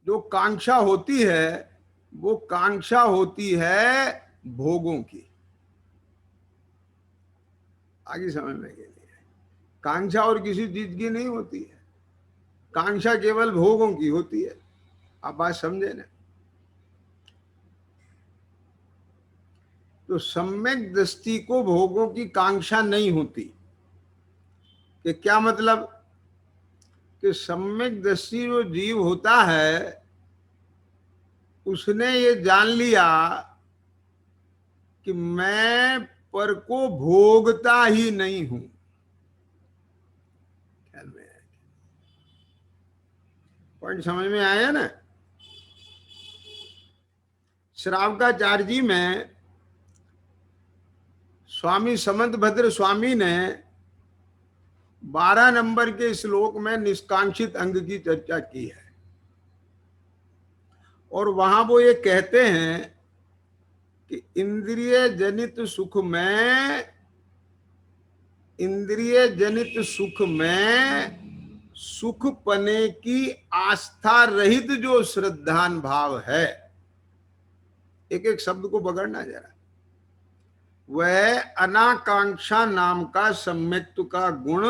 जो कांक्षा होती है वो कांक्षा होती है भोगों की। आगे समझ में नहीं है, कांक्षा और किसी चीज की नहीं होती है, कांक्षा केवल भोगों की होती है। आप बात समझे ना। तो सम्यक दृष्टि को भोगों की कांक्षा नहीं होती। कि क्या मतलब? कि सम्यक दृष्टि जो जीव होता है उसने ये जान लिया कि मैं पर को भोगता ही नहीं हूं। ख्याल में पॉइंट समझ में आया ना। श्रावकाचार्य जी में स्वामी समंतभद्र स्वामी ने 12 नंबर के श्लोक में निष्कांक्षित अंग की चर्चा की है। और वहां वो ये कहते हैं कि इंद्रिय जनित सुख में, इंद्रिय जनित सुख में सुख पने की आस्था रहित जो श्रद्धान भाव है, एक एक शब्द को पकड़ना जरा, वह अनाकांक्षा नाम का सम्यक्त्व का गुण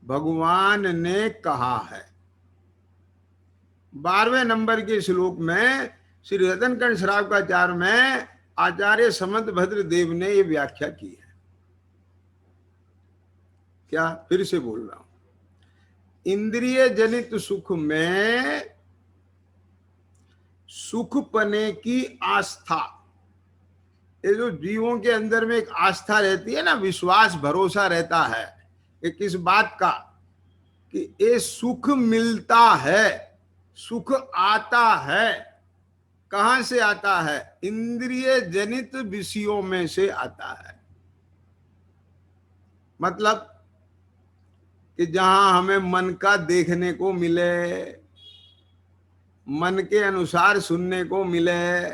भगवान ने कहा है। 12वें नंबर के श्लोक में श्री रतनकंठ श्रावकाचार्य में आचार्य समंतभद्र देव ने यह व्याख्या की है। क्या? फिर से बोल रहा हूं, इंद्रिय जनित सुख में सुख पने की आस्था, ये जो जीवों के अंदर में एक आस्था रहती है ना, विश्वास भरोसा रहता है कि किस बात का, कि ये सुख मिलता है, सुख आता है। कहां से आता है? इंद्रिय जनित विषयों में से आता है। मतलब कि जहां हमें मन का देखने को मिले, मन के अनुसार सुनने को मिले,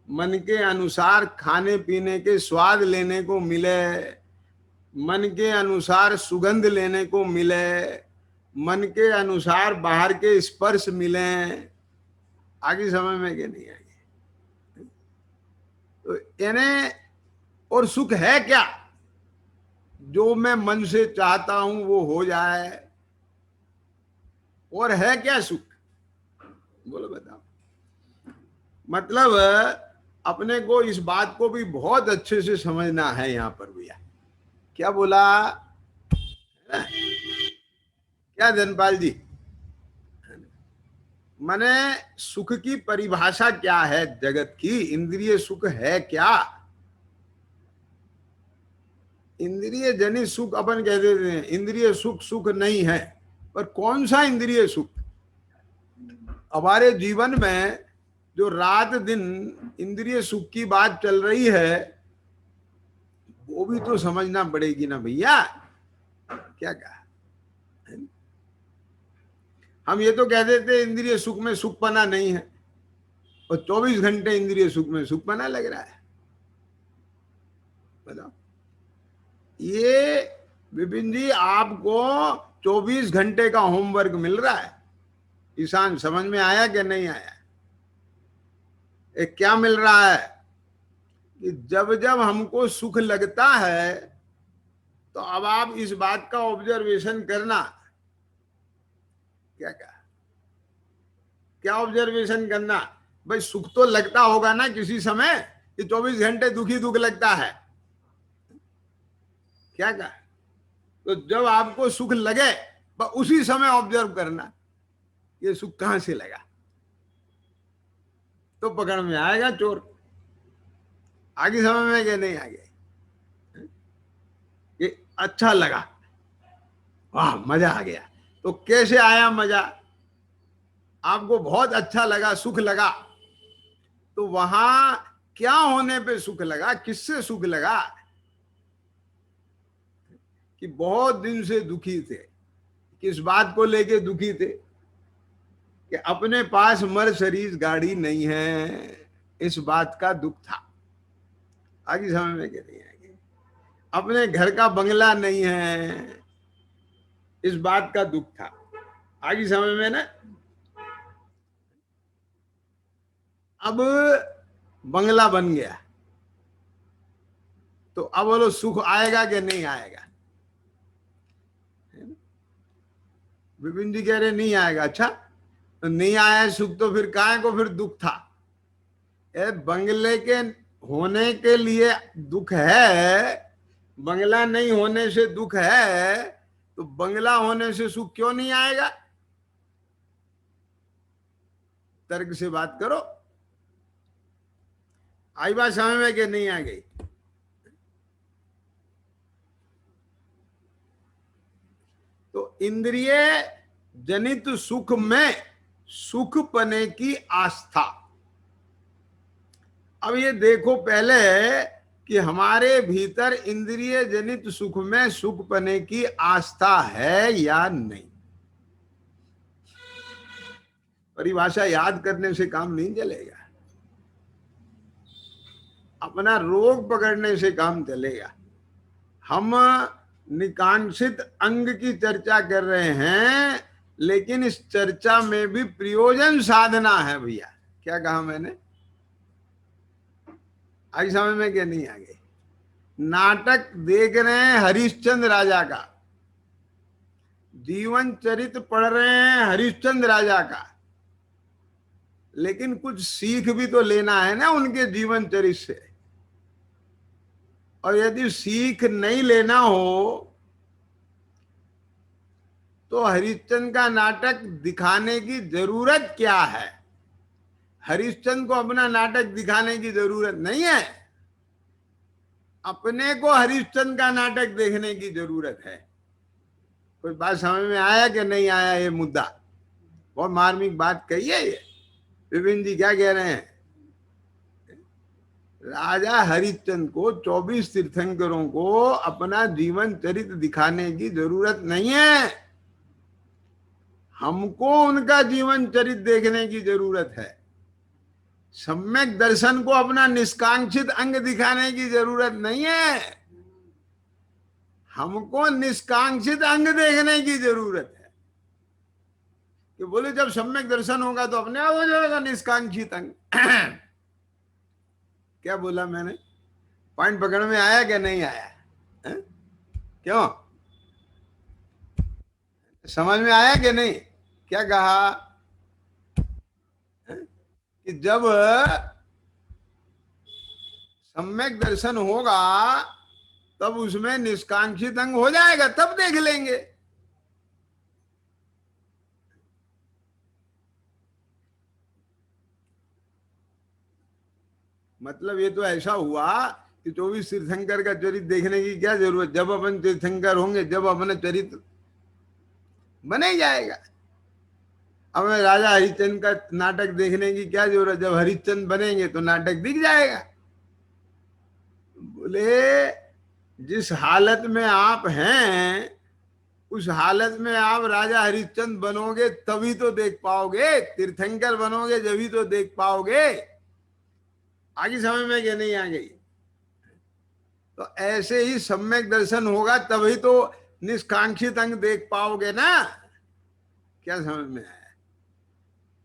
मन के अनुसार खाने पीने के स्वाद लेने को मिले, मन के अनुसार सुगंध लेने को मिले, मन के अनुसार बाहर के स्पर्श मिले। आगे समझ में कि नहीं आगे? तो यानी और सुख है क्या? जो मैं मन से चाहता हूं वो हो जाए। और है क्या सुख? बोलो बताओ। मतलब अपने को इस बात को भी बहुत अच्छे से समझना है यहां पर भैया। क्या बोला? क्या धनपाल जी? माने सुख की परिभाषा क्या है जगत की? इंद्रिय सुख है क्या? इंद्रिय जनित सुख अपन कह देते हैं, इंद्रिय सुख सुख नहीं है। पर कौन सा इंद्रिय सुख? हमारे जीवन में जो रात दिन इंद्रिय सुख की बात चल रही है वो भी तो समझना पड़ेगी ना भैया। क्या कहा? हम ये तो कह देते इंद्रिय सुख में सुखपना नहीं है, और 24 घंटे इंद्रिय सुख में सुखपना लग रहा है। बताओ। ये विपिन जी आपको 24 घंटे का होमवर्क मिल रहा है। ईशान समझ में आया कि नहीं आया? एक क्या मिल रहा है कि जब जब हमको सुख लगता है तो अब आप इस बात का ऑब्जर्वेशन करना। क्या कहा? क्या ऑब्जर्वेशन करना? भाई सुख तो लगता होगा ना किसी समय, कि 24 घंटे दुखी दुख लगता है। क्या कहा? तो जब आपको सुख लगे उसी समय ऑब्जर्व करना ये सुख कहां से लगा, तो पकड़ में आएगा चोर। आगे समझ में कि नहीं आगे? ये अच्छा लगा, वाह मजा आ गया। तो कैसे आया मजा? आपको बहुत अच्छा लगा, सुख लगा, तो वहां क्या होने पे सुख लगा? किससे सुख लगा? कि बहुत दिन से दुखी थे। किस बात को लेके दुखी थे? कि अपने पास मर्सिडीज गाड़ी नहीं है, इस बात का दुख था। आगे समझ में क्या नहीं आगे? अपने घर का बंगला नहीं है, इस बात का दुख था। आगे समझ में ना? अब बंगला बन गया, तो अब बोलो सुख आएगा कि नहीं आएगा? विपिन जी कह रहे नहीं आएगा। अच्छा, तो नहीं आया सुख तो फिर काहे को फिर दुख था? बंगले के होने के लिए दुख है, बंगला नहीं होने से दुख है, तो बंगला होने से सुख क्यों नहीं आएगा? तर्क से बात करो। आई बात समझ में कि नहीं आ गई? तो इंद्रिय जनित सुख में सुख पने की आस्था। अब ये देखो पहले कि हमारे भीतर इंद्रिय जनित सुख में सुख पने की आस्था है या नहीं। परिभाषा याद करने से काम नहीं चलेगा, अपना रोग पकड़ने से काम चलेगा। हम निकांक्षित अंग की चर्चा कर रहे हैं, लेकिन इस चर्चा में भी प्रयोजन साधना है भैया। क्या कहा मैंने? आई समझ में क्या नहीं आ गई? नाटक देख रहे हैं हरिश्चंद्र राजा का, जीवन चरित्र पढ़ रहे हैं हरिश्चंद्र राजा का, लेकिन कुछ सीख भी तो लेना है ना उनके जीवन चरित्र से। और यदि सीख नहीं लेना हो तो हरिश्चंद्र का नाटक दिखाने की जरूरत क्या है? हरिश्चंद्र को अपना नाटक दिखाने की जरूरत नहीं है, अपने को हरिश्चंद्र का नाटक देखने की जरूरत है। कोई बात समझ में आया कि नहीं आया? ये मुद्दा बहुत मार्मिक बात कही है ये। विपिन जी क्या कह रहे हैं? राजा हरिश्चंद्र को 24 तीर्थंकरों को अपना जीवन चरित्र दिखाने की जरूरत नहीं है, हमको उनका जीवन चरित्र देखने की जरूरत है। सम्यक दर्शन को अपना निष्कांक्षित अंग दिखाने की जरूरत नहीं है, हमको निष्कांक्षित अंग देखने की जरूरत है। कि बोले जब सम्यक दर्शन होगा तो अपने आप हो जाएगा निष्कांक्षित अंग। क्या बोला मैंने? पॉइंट पकड़ में आया कि नहीं आया? है? क्यों समझ में आया कि नहीं? क्या कहा? कि जब सम्यक दर्शन होगा तब उसमें निष्कांक्षित अंग हो जाएगा, तब देख लेंगे। मतलब ये तो ऐसा हुआ कि 24 तीर्थंकर का चरित्र देखने की क्या जरूरत? जब अपन तीर्थंकर होंगे, जब अपना चरित्र बने ही जाएगा। अब राजा हरिश्चंद्र का नाटक देखने की क्या जरूरत? जब हरिश्चंद्र बनेंगे तो नाटक दिख जाएगा। बोले जिस हालत में आप हैं उस हालत में आप राजा हरिश्चंद्र बनोगे तभी तो देख पाओगे, तीर्थंकर बनोगे जभी तो देख पाओगे। आगे समझ में क्या नहीं आ गई? तो ऐसे ही सम्यक दर्शन होगा तभी तो निष्कांक्षित अंग देख पाओगे ना। क्या समझ में आया?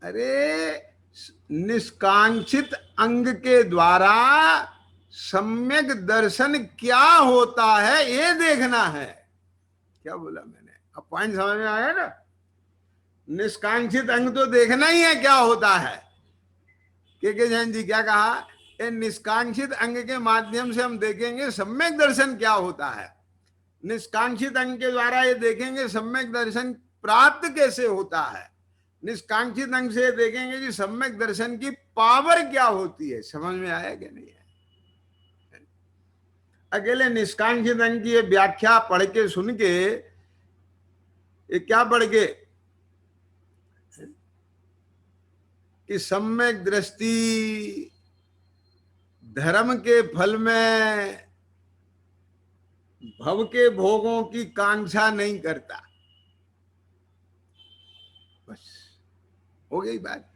अरे निष्कांक्षित अंग के द्वारा सम्यक दर्शन क्या होता है ये देखना है। क्या बोला मैंने? अब पॉइंट समझ में आया ना? निष्कांक्षित अंग तो देखना ही है क्या होता है। के जैन जी क्या कहा? ये निष्कांक्षित अंग के माध्यम से हम देखेंगे सम्यक दर्शन क्या होता है, निष्कांक्षित अंग के द्वारा ये देखेंगे सम्यक दर्शन प्राप्त कैसे होता है, निष्कांक्षित अंग से देखेंगे कि सम्यक दर्शन की पावर क्या होती है। समझ में आया कि नहीं है? अकेले निष्कांक्षित अंग की ये व्याख्या पढ़ के सुन के, ये क्या पढ़ के कि सम्यक दृष्टि धर्म के फल में भव के भोगों की कांक्षा नहीं करता, बस हो गई बात।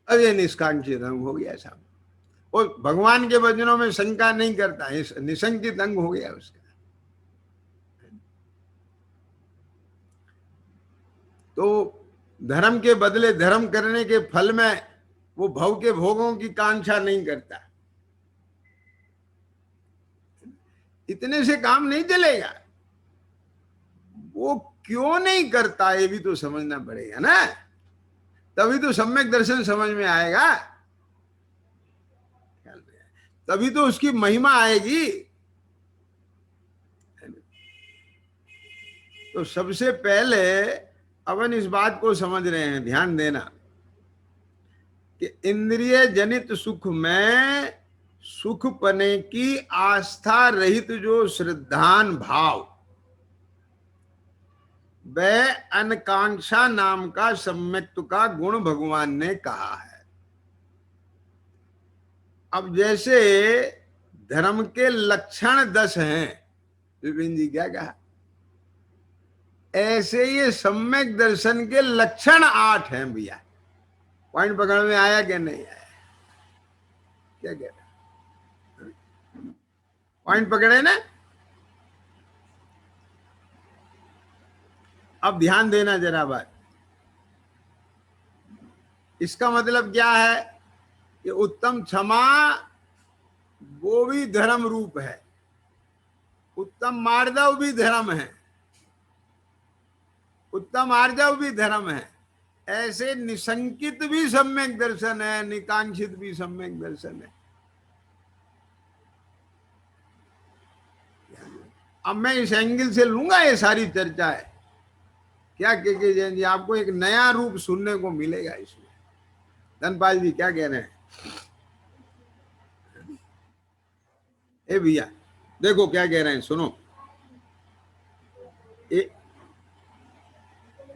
अब ये निष्कांक्षित अंग हो गया साहब, और भगवान के वचनों में शंका नहीं करता, निशंकित अंग हो गया उसका। तो धर्म के बदले धर्म करने के फल में वो भव के भोगों की कांक्षा नहीं करता। इतने से काम नहीं चलेगा। वो क्यों नहीं करता ये भी तो समझना पड़ेगा ना, तभी तो सम्यक दर्शन समझ में आएगा, तभी तो उसकी महिमा आएगी। तो सबसे पहले अपन इस बात को समझ रहे हैं, ध्यान देना, कि इंद्रिय जनित सुख में सुख पने की आस्था रहित जो श्रद्धान भाव, वह अनकांक्षा नाम का सम्यक्त्व का गुण भगवान ने कहा है। अब जैसे धर्म के लक्षण 10 हैं, विपिन जी क्या कहा, ऐसे ये सम्यक दर्शन के लक्षण 8 हैं भैया। पॉइंट पकड़ में आया कि नहीं आया? क्या कह रहे, पॉइंट पकड़े ना? अब ध्यान देना जरा बात, इसका मतलब क्या है कि उत्तम क्षमा वो भी धर्म रूप है, उत्तम मार्दव भी धर्म है, उत्तम आर्जव भी धर्म है। ऐसे निशंकित भी सम्यक दर्शन है, निकांक्षित भी सम्यक दर्शन है। अब मैं इस एंगल से लूंगा ये सारी चर्चा है क्या के जैन जी, आपको एक नया रूप सुनने को मिलेगा इसमें। धनपाल जी क्या कह रहे हैं? ए भैया देखो क्या कह रहे हैं, सुनो।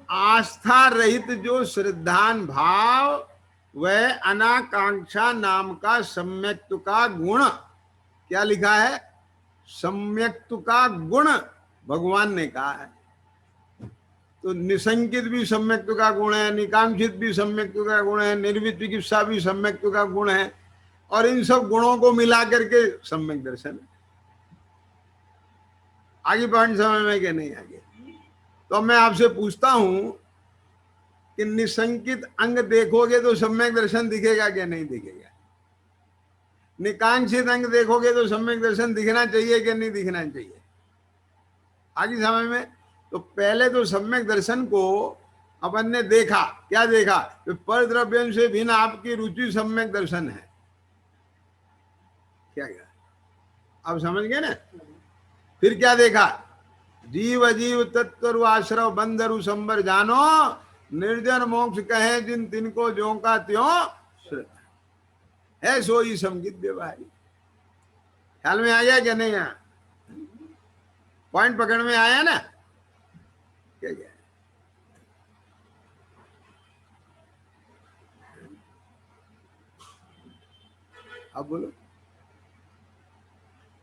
आस्था रहित जो श्रद्धान भाव, वह अनाकांक्षा नाम का सम्यक्त्व का गुण, क्या लिखा है? सम्यक्त्व का गुण भगवान ने कहा है। तो निसंकित भी सम्यक्त्व का गुण है, निकांक्षित भी सम्यक्त्व का गुण है, निर्वित चिकित्सा भी सम्यक्त्व का गुण है, और इन सब गुणों को मिला करके सम्यक दर्शन। आगे पॉइंट समझ में कि नहीं आगे? तो मैं आपसे पूछता हूं कि निसंकित अंग देखोगे तो सम्यक दर्शन दिखेगा क्या नहीं दिखेगा? निकांक्षित अंग देखोगे तो सम्यक दर्शन दिखना चाहिए कि नहीं दिखना चाहिए? आगे समझ में? तो पहले तो सम्यक दर्शन को अपन ने देखा, क्या देखा? तो पर द्रव्य से भिन्न आपकी रुचि सम्यक दर्शन है। क्या अब समझ गए ना? फिर क्या देखा? जीव अजीव तत्वरु आश्रव बंधरु संबर जानो, निर्जन मोक्ष कहे जिन तिनको ज्यों का त्यों है सोई समगित व्यवहारी। ख्याल में आ गया क्या नहीं आया? पॉइंट पकड़ में आया ना? क्या क्या? अब बोलो।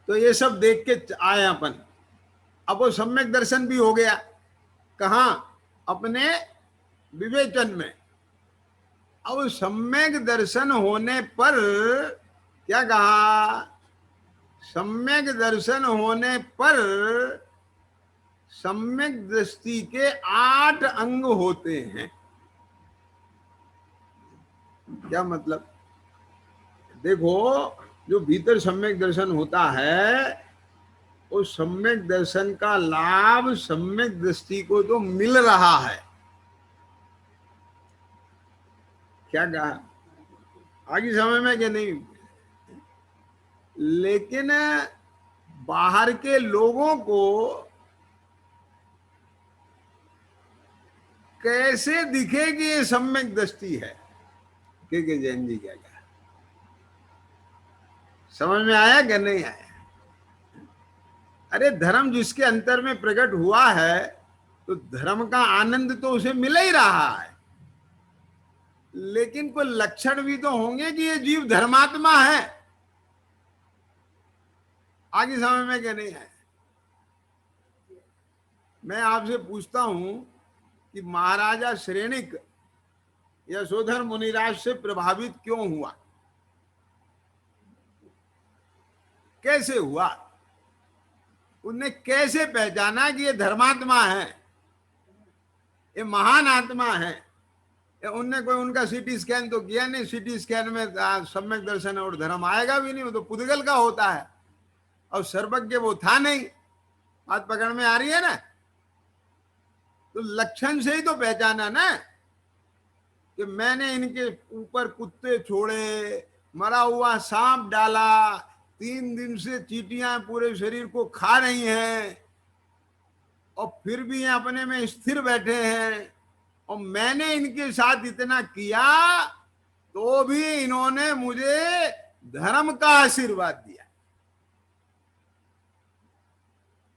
तो ये सब देख के आए अपन। अब वो सम्यक दर्शन भी हो गया, कहाँ? अपने विवेचन में। अब सम्यक दर्शन होने पर क्या कहा? सम्यक दर्शन होने पर सम्यक दृष्टि के 8 अंग होते हैं। क्या मतलब? देखो, जो भीतर सम्यक दर्शन होता है, उस सम्यक दर्शन का लाभ सम्यक दृष्टि को तो मिल रहा है। क्या कहा? आगे समय में कि नहीं? लेकिन बाहर के लोगों को कैसे दिखेगी ये सम्यक दृष्टि है? के जैन जी क्या कहा? समझ में आया कि नहीं आया? अरे धर्म जिसके अंतर में प्रकट हुआ है, तो धर्म का आनंद तो उसे मिल ही रहा है, लेकिन कोई लक्षण भी तो होंगे कि ये जीव धर्मात्मा है। आगे समझ में क्या नहीं है? मैं आपसे पूछता हूं कि महाराजा श्रेणिक यशोधर मुनिराज से प्रभावित क्यों हुआ? कैसे हुआ? उनने कैसे पहचाना कि ये धर्मात्मा है, ये महान आत्मा है? उनने कोई उनका सीटी स्कैन तो किया नहीं, सीटी स्कैन में सम्यक दर्शन और धर्म आएगा भी नहीं, वो तो पुद्गल का होता है, और सर्वज्ञ वो था नहीं। बात पकड़ में आ रही है ना? तो लक्षण से ही तो पहचाना ना कि मैंने इनके ऊपर कुत्ते छोड़े, मरा हुआ सांप डाला, 3 दिन से चींटियां पूरे शरीर को खा रही हैं, और फिर भी ये अपने में स्थिर बैठे हैं, और मैंने इनके साथ इतना किया तो भी इन्होंने मुझे धर्म का आशीर्वाद दिया।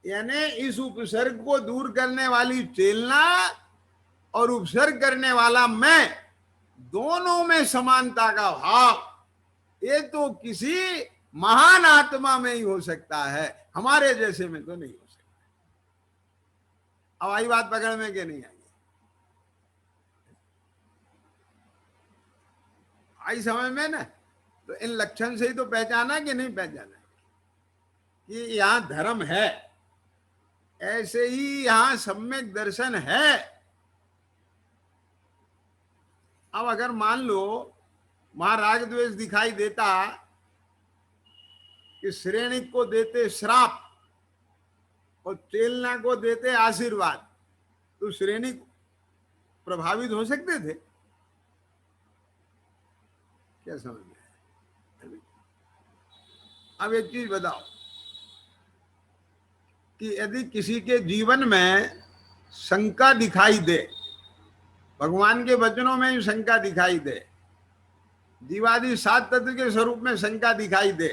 यानी इस उपसर्ग को दूर करने वाली चेलना और उपसर्ग करने वाला मैं, दोनों में समानता का भाव, ये तो किसी महान आत्मा में ही हो सकता है, हमारे जैसे में तो नहीं हो सकता। अब आई बात पकड़ में कि नहीं आई? आई समझ में ना? तो इन लक्षण से ही तो पहचाना कि नहीं पहचाना कि यहां धर्म है, ऐसे ही यहां सम्यक दर्शन है। अब अगर मान लो वहां राग द्वेष दिखाई देता कि श्रेणिक को देते श्राप और चेलना को देते आशीर्वाद, तो श्रेणिक प्रभावित हो सकते थे? क्या समझ में? अब एक चीज बताओ कि यदि किसी के जीवन में शंका दिखाई दे, भगवान के वचनों में ही शंका दिखाई दे, जीवादि 7 तत्व के स्वरूप में शंका दिखाई दे,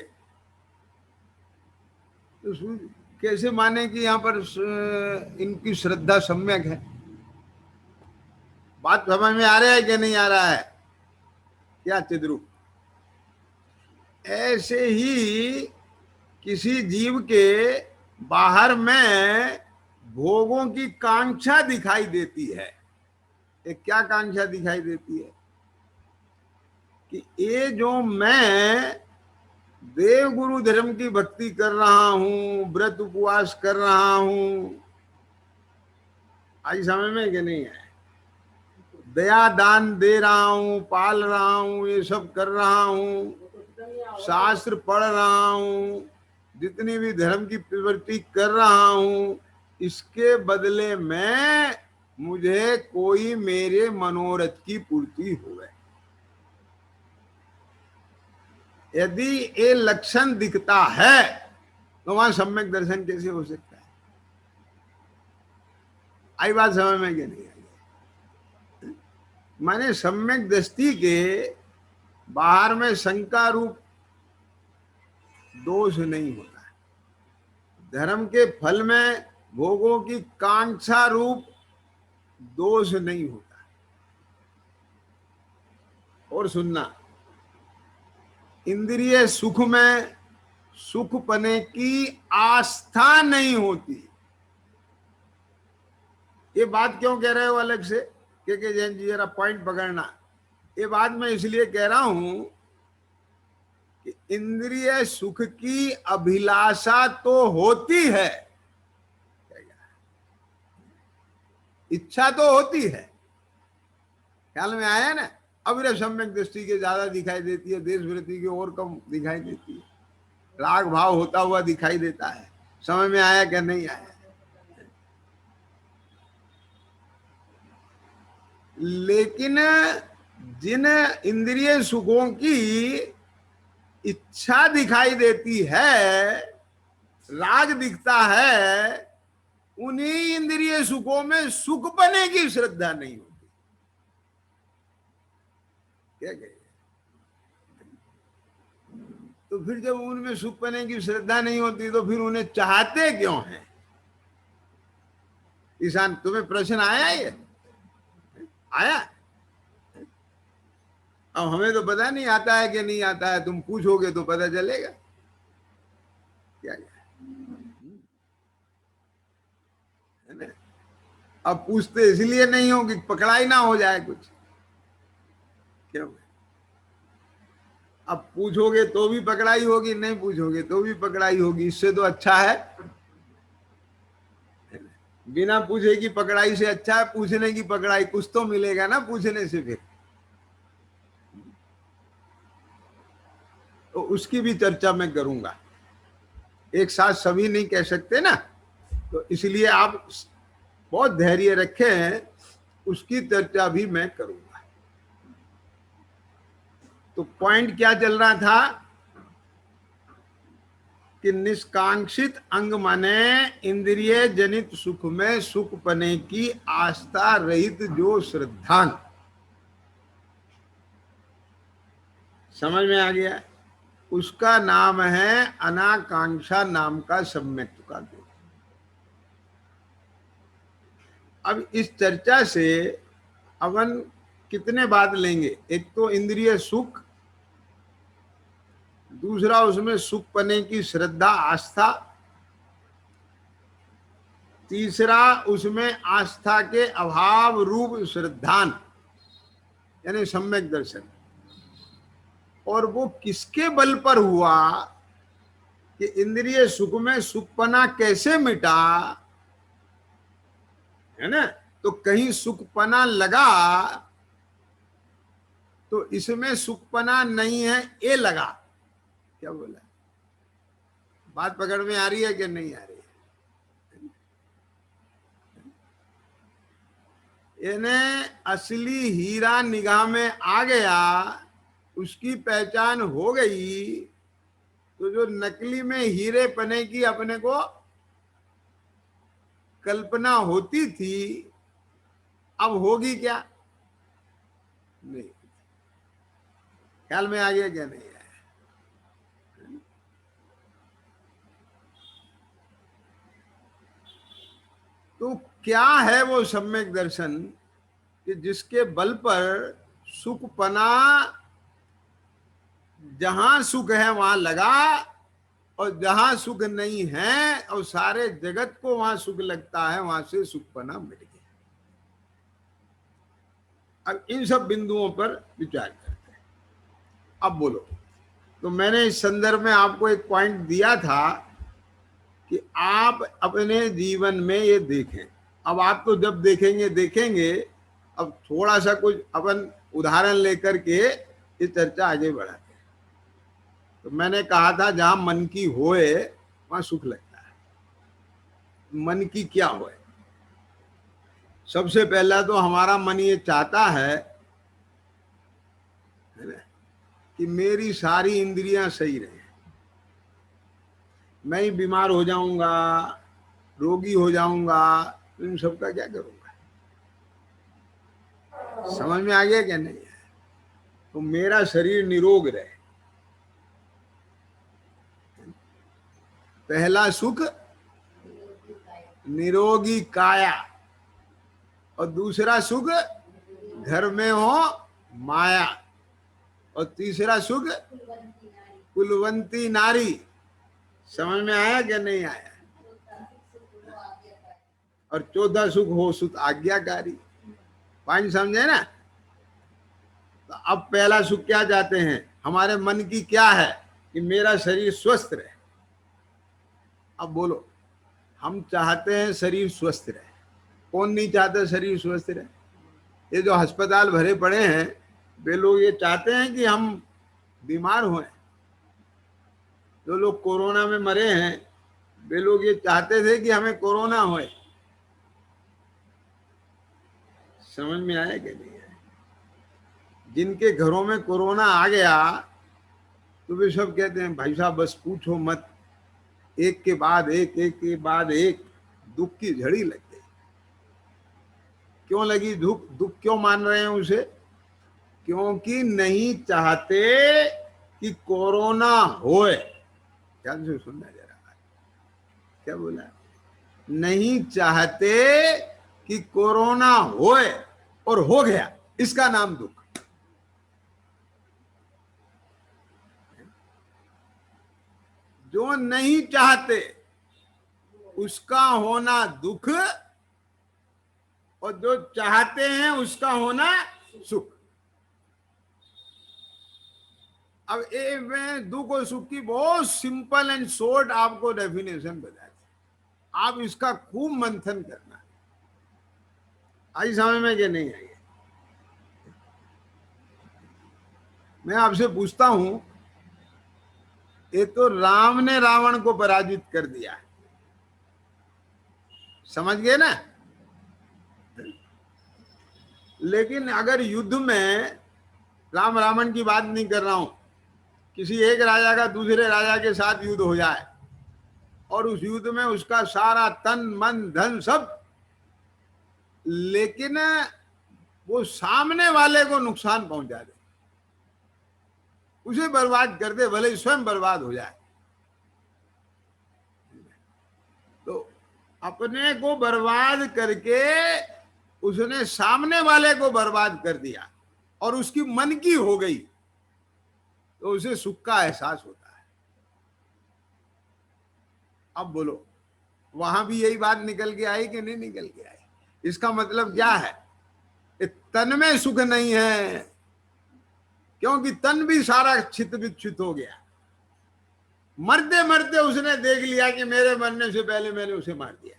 तो कैसे माने कि यहां पर इनकी श्रद्धा सम्यक है? बात समझ में आ रहा है कि नहीं आ रहा है? क्या चिद्रू? ऐसे ही किसी जीव के बाहर में भोगों की कांक्षा दिखाई देती है। एक क्या कांक्षा दिखाई देती है कि ये जो मैं देव गुरु धर्म की भक्ति कर रहा हूं, व्रत उपवास कर रहा हूं, आज समझ में कि नहीं है? दया दान दे रहा हूं, पाल रहा हूं, ये सब कर रहा हूं, शास्त्र पढ़ रहा हूं, जितनी भी धर्म की प्रवृत्ति कर रहा हूं, इसके बदले में मुझे कोई मेरे मनोरथ की पूर्ति होवे। यदि ये लक्षण दिखता है तो वहां सम्यक दर्शन कैसे हो सकता है? आई बात समझ में कि नहीं आई? माने सम्यक दृष्टि के बाहर में शंका रूप दोष नहीं होता है, धर्म के फल में भोगों की कांक्षा रूप दोष नहीं होता। और सुनना, इंद्रिय सुख में सुख पने की आस्था नहीं होती। ये बात क्यों कह रहे हो अलग से? के जैन जी जरा पॉइंट पकड़ना। ये बात मैं इसलिए कह रहा हूं कि इंद्रिय सुख की अभिलाषा तो होती है, इच्छा तो होती है, ख्याल में आया ना? अविरत सम्यक दृष्टि के ज्यादा दिखाई देती है, देश वृत्ति की और कम दिखाई देती है, राग भाव होता हुआ दिखाई देता है। समझ में आया क्या नहीं आया? लेकिन जिन इंद्रिय सुखों की इच्छा दिखाई देती है, राग दिखता है, उन्हीं इंद्रिय सुखों में सुख पने की श्रद्धा नहीं होती। क्या कहे? तो फिर जब उनमें सुख पने की श्रद्धा नहीं होती तो फिर उन्हें चाहते क्यों हैं? ईशान, तुम्हें प्रश्न आया? ये आया? अब हमें तो पता नहीं आता है कि नहीं आता है, तुम पूछोगे तो पता चलेगा। क्या है ना? अब पूछते इसलिए नहीं हो कि पकड़ाई ना हो जाए कुछ। क्यों? अब पूछोगे तो भी पकड़ाई होगी, नहीं पूछोगे तो भी पकड़ाई होगी। इससे तो अच्छा है बिना पूछे की पकड़ाई से अच्छा है पूछने की पकड़ाई, कुछ तो मिलेगा ना पूछने से। फिर तो उसकी भी चर्चा मैं करूंगा, एक साथ सभी नहीं कह सकते ना, तो इसलिए आप बहुत धैर्य रखें, उसकी चर्चा भी मैं करूंगा। तो पॉइंट क्या चल रहा था कि निष्कांक्षित अंग माने इंद्रिय जनित सुख में सुख पने की आस्था रहित जो श्रद्धान, समझ में आ गया, उसका नाम है अनाकांक्षा नाम का सम्यक्त्व का योग। अब इस चर्चा से अपन कितने बात लेंगे, एक तो इंद्रिय सुख, दूसरा उसमें सुख पने की श्रद्धा आस्था, तीसरा उसमें आस्था के अभाव रूप श्रद्धान यानी सम्यक दर्शन, और वो किसके बल पर हुआ कि इंद्रिय सुख में सुखपना कैसे मिटा, है ना। तो कहीं सुखपना लगा तो इसमें सुखपना नहीं है ये लगा, क्या बोला, बात पकड़ में आ रही है कि नहीं आ रही है। यानी असली हीरा निगाह में आ गया, उसकी पहचान हो गई, तो जो नकली में हीरे पने की अपने को कल्पना होती थी, अब होगी क्या, नहीं। ख्याल में आ गया क्या नहीं आया। तो क्या है वो सम्यक दर्शन कि जिसके बल पर सुखपना जहां सुख है वहां लगा, और जहां सुख नहीं है और सारे जगत को वहां सुख लगता है, वहां से सुखपना मिट गया। अब इन सब बिंदुओं पर विचार करते हैं। अब बोलो, तो मैंने इस संदर्भ में आपको एक पॉइंट दिया था कि आप अपने जीवन में ये देखें। अब आप तो जब देखेंगे देखेंगे, अब थोड़ा सा कुछ अपन उदाहरण लेकर के ये चर्चा आगे बढ़ाते हैं। तो मैंने कहा था जहां मन की होए वहां सुख लगता है। मन की क्या होए, सबसे पहला तो हमारा मन ये चाहता है ना, कि मेरी सारी इंद्रियां सही रहे, मैं ही बीमार हो जाऊंगा, रोगी हो जाऊंगा, तो इन सबका क्या करूंगा। समझ में आ गया क्या नहीं है। तो मेरा शरीर निरोग रहे, पहला सुख निरोगी काया, और दूसरा सुख घर में हो माया, और तीसरा सुख कुलवंती नारी। समझ में आया क्या नहीं आया। और चौथा सुख हो सुख आज्ञाकारी। पांच समझे ना। तो अब पहला सुख क्या चाहते हैं, हमारे मन की क्या है कि मेरा शरीर स्वस्थ रहे। अब बोलो, हम चाहते हैं शरीर स्वस्थ रहे, कौन नहीं चाहता शरीर स्वस्थ रहे। ये जो अस्पताल भरे पड़े हैं वे लोग ये चाहते हैं कि हम बीमार हों। जो लोग कोरोना में मरे हैं वे लोग ये चाहते थे कि हमें कोरोना होए। समझ में आया कि नहीं आया। जिनके घरों में कोरोना आ गया तो वे सब कहते हैं भाई साहब बस पूछो मत, एक के बाद एक, एक के बाद एक दुख की झड़ी लग गई। क्यों लगी दुख, दुख क्यों मान रहे हैं उसे, क्योंकि नहीं चाहते कि कोरोना होए। ध्यान से सुनना जरा, क्या बोला, नहीं चाहते कि कोरोना होए और हो गया, इसका नाम दुख। जो नहीं चाहते उसका होना दुख, और जो चाहते हैं उसका होना सुख। अब ये मैं दुख और सुख की बहुत सिंपल एंड शॉर्ट आपको डेफिनेशन बता दी। आप इसका खूब मंथन करना। आई समझ में कि नहीं आई? मैं आपसे पूछता हूं, ये तो राम ने रावण को पराजित कर दिया, समझ गए ना? लेकिन अगर युद्ध में, राम रावण की बात नहीं कर रहा हूं, किसी एक राजा का दूसरे राजा के साथ युद्ध हो जाए और उस युद्ध में उसका सारा तन मन धन सब, लेकिन वो सामने वाले को नुकसान पहुंचा दे, उसे बर्बाद कर दे, भले ही स्वयं बर्बाद हो जाए, तो अपने को बर्बाद करके उसने सामने वाले को बर्बाद कर दिया और उसकी मन की हो गई, तो उसे सुख का एहसास होता है। अब बोलो, वहां भी यही बात निकल के आई कि नहीं निकल के आई? इसका मतलब क्या है? तन में सुख नहीं है, क्योंकि तन भी सारा छित विच्छित हो गया। मरते मरते उसने देख लिया कि मेरे मरने से पहले मैंने उसे मार दिया,